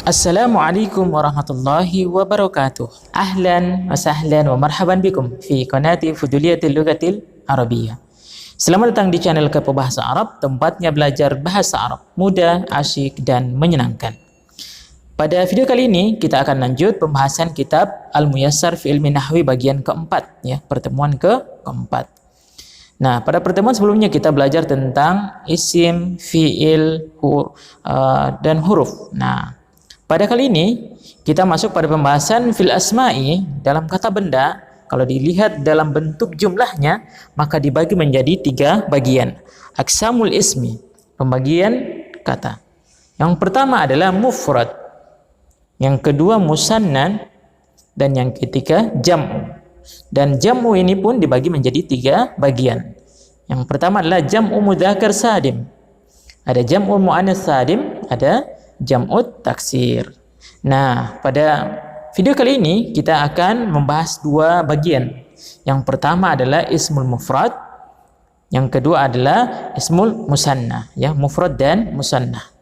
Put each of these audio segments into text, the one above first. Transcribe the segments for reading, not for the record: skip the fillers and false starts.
Assalamualaikum warahmatullahi wabarakatuh. Ahlan wa sahlan wa marhaban bikum fi qanati Fuduliyatil Lughatil Arabiyyah. Selamat datang di channel Kepo Bahasa Arab, tempatnya belajar bahasa Arab mudah, asyik dan menyenangkan. Pada video kali ini kita akan lanjut pembahasan kitab Al-Muyassar fi Ilmi Nahwi bagian keempat, ya, pertemuan keempat. Nah, pada pertemuan sebelumnya kita belajar tentang isim, fiil, dan huruf. Nah, pada kali ini kita masuk pada pembahasan fil asma'i. Dalam kata benda, kalau dilihat dalam bentuk jumlahnya, maka dibagi menjadi 3 bagian. Aqsamul ismi, pembagian kata. Yang pertama adalah mufrad, yang kedua musannan, dan yang ketiga jam'u. Dan jam'u ini pun dibagi menjadi 3 bagian. Yang pertama adalah jam'u mudzakkar salim. Ada jam'u muannats salim, ada jam'ut taksir. Nah, pada video kali ini kita akan membahas 2 bagian. Yang pertama adalah ismul mufrad, yang kedua adalah ismul musanna, ya, mufrad dan musanna.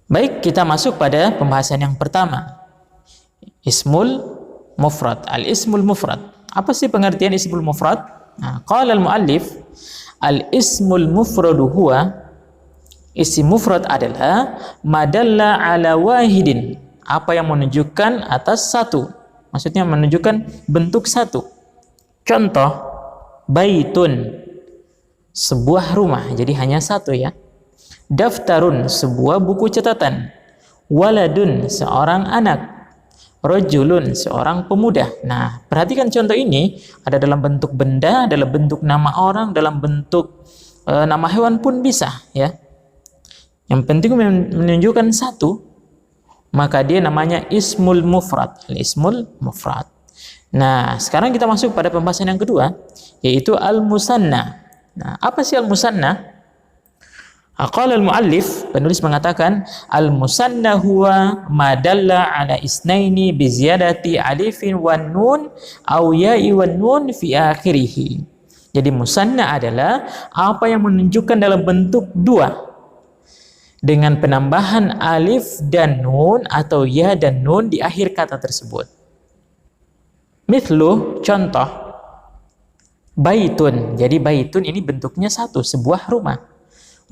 Baik, kita masuk pada pembahasan yang pertama. Ismul mufrad. Al-ismul mufrad. Apa sih pengertian ismul mufrad? Nah, qala al-muallif, al-ismul mufradu huwa, isim mufrad adalah madalla ala wahidin, apa yang menunjukkan atas satu, maksudnya menunjukkan bentuk satu. Contoh, baitun, sebuah rumah, jadi hanya satu, ya. Daftarun, sebuah buku catatan. Waladun, seorang anak. Rajulun, seorang pemuda. Nah, perhatikan contoh ini, ada dalam bentuk benda, dalam bentuk nama orang, dalam bentuk nama hewan pun bisa, ya. Yang penting menunjukkan satu, maka dia namanya ismul mufrad, al-ismul mufrad. Nah, sekarang kita masuk pada pembahasan yang kedua, yaitu al-musanna. Nah, apa sih al-musanna? Qala al-muallif, penulis mengatakan, al-musanna huwa ma dalla ala isnaini bi ziyadati alifin wan nun aw ya'i wan nun fi akhirih. Jadi musanna adalah apa yang menunjukkan dalam bentuk 2 dengan penambahan alif dan nun atau ya dan nun di akhir kata tersebut. Mithlu, contoh, baitun. Jadi baitun ini bentuknya satu, sebuah rumah.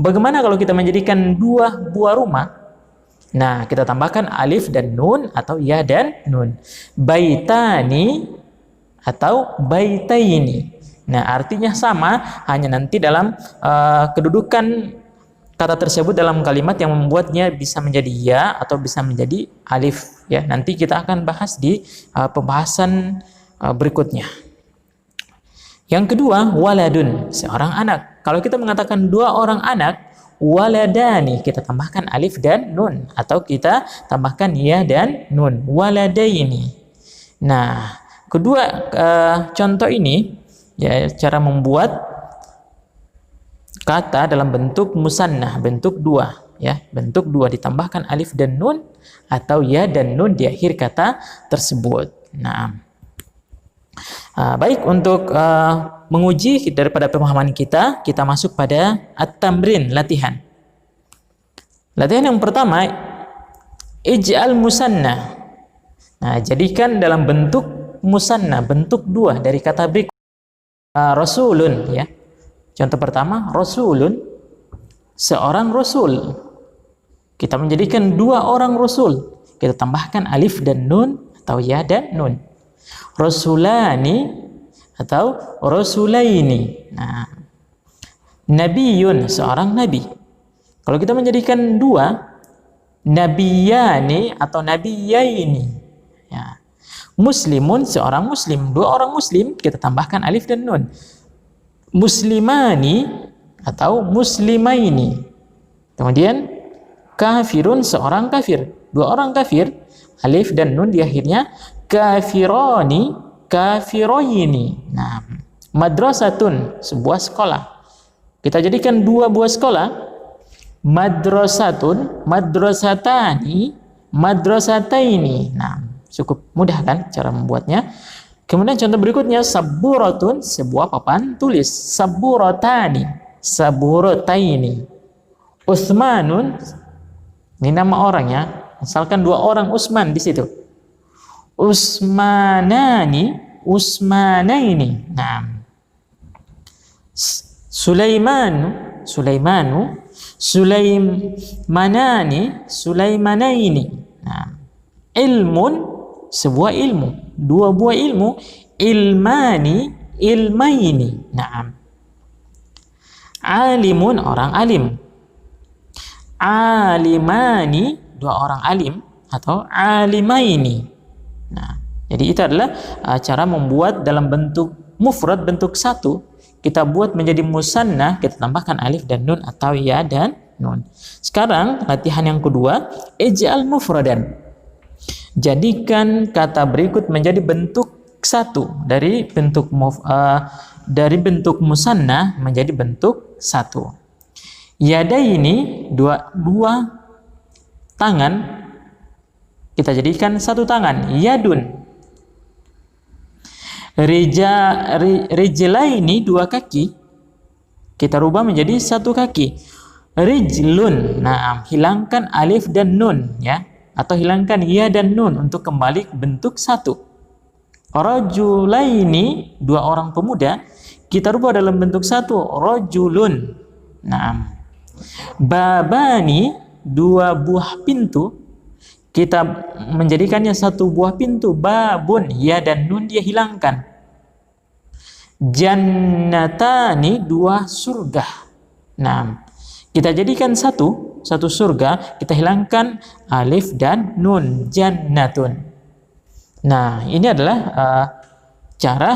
Bagaimana kalau kita menjadikan 2 buah rumah? Nah, kita tambahkan alif dan nun atau ya dan nun. Baitani atau baitaini. Nah, artinya sama, hanya nanti dalam kedudukan kata tersebut dalam kalimat yang membuatnya bisa menjadi ya atau bisa menjadi alif, ya. Nanti kita akan bahas di pembahasan berikutnya. Yang kedua, waladun, seorang anak. Kalau kita mengatakan 2 orang anak, waladani, kita tambahkan alif dan nun atau kita tambahkan ya dan nun, waladaini. Nah, kedua contoh ini, ya, cara membuat kata dalam bentuk musanna, bentuk 2, ya, bentuk 2 ditambahkan alif dan nun atau ya dan nun di akhir kata tersebut. Nah, baik, untuk menguji daripada pemahaman kita masuk pada at-tamrin, latihan. Latihan yang pertama, ij'al musanna. Nah, jadikan dalam bentuk musanna, bentuk 2 dari kata berikut. Rasulun, ya. Contoh pertama, rasulun, seorang rasul. Kita menjadikan 2 orang rasul. Kita tambahkan alif dan nun atau ya dan nun. Rasulani atau rasulaini. Nah, nabiyun, seorang nabi. Kalau kita menjadikan 2, nabiyani atau nabiyaini, ya. Muslimun, seorang muslim. 2 orang muslim, kita tambahkan alif dan nun. Muslimani atau muslimaini. Kemudian kafirun, seorang kafir. 2 orang kafir, alif dan nun di akhirnya. Kafironi, kafiroini. Nah, madrasatun, sebuah sekolah. Kita jadikan 2 buah sekolah. Madrasatun, madrasatani, madrasataini. Nah, cukup mudah kan cara membuatnya. Kemudian contoh berikutnya, saburatun, sebuah papan tulis. Saburatani, saburataini. Utsmanun, Ini nama orangnya. Misalkan 2 orang Utsman di situ. Utsmanani, Utsmanaini. Nah. Sulaimanu, Sulaimanani, Sulaimanaini. Nah. Ilmun, sebuah ilmu, 2 buah ilmu, ilmani, ilmaini. Nah. Alimun, orang alim. Alimani, 2 orang alim, atau alimaini. Nah, jadi itu adalah cara membuat dalam bentuk mufrad, bentuk satu, kita buat menjadi musanna, kita tambahkan alif dan nun atau ya dan nun. Sekarang latihan yang kedua, ij'al mufradan. Jadikan kata berikut menjadi bentuk satu, dari bentuk musanna menjadi bentuk satu. Yadaini, dua tangan, kita jadikan satu tangan, yadun. Rijlaini, 2 kaki, kita rubah menjadi 1 kaki, rijlun. Nah, hilangkan alif dan nun ya, atau hilangkan ya dan nun untuk kembali bentuk satu. Rajulaini, 2 orang pemuda, kita rubah dalam bentuk satu, rajulun. Nah, babani, 2 buah pintu, kita menjadikannya 1 buah pintu, babun, ya dan nun dia hilangkan. Jannatani, 2 surga. Nah, kita jadikan satu surga, kita hilangkan alif dan nun, jannatun. Nah, ini adalah cara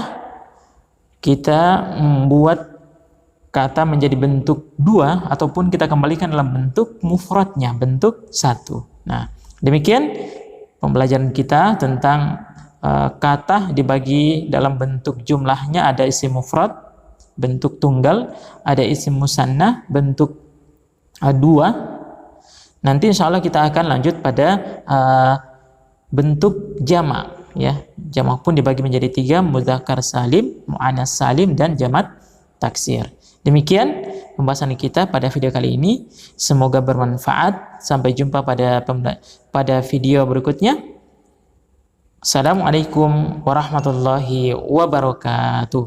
kita membuat kata menjadi bentuk 2 ataupun kita kembalikan dalam bentuk mufradnya, bentuk 1. Nah, demikian pembelajaran kita tentang kata dibagi dalam bentuk jumlahnya, ada isim mufrad, bentuk tunggal, ada isim musanna, bentuk 2. Nanti insya Allah kita akan lanjut pada bentuk jamak ya. Jamak pun dibagi menjadi 3, mudzakkar salim, muannas salim, dan jamak taksir. Demikian pembahasan kita pada video kali ini. Semoga bermanfaat. Sampai jumpa pada video berikutnya. Assalamualaikum warahmatullahi wabarakatuh.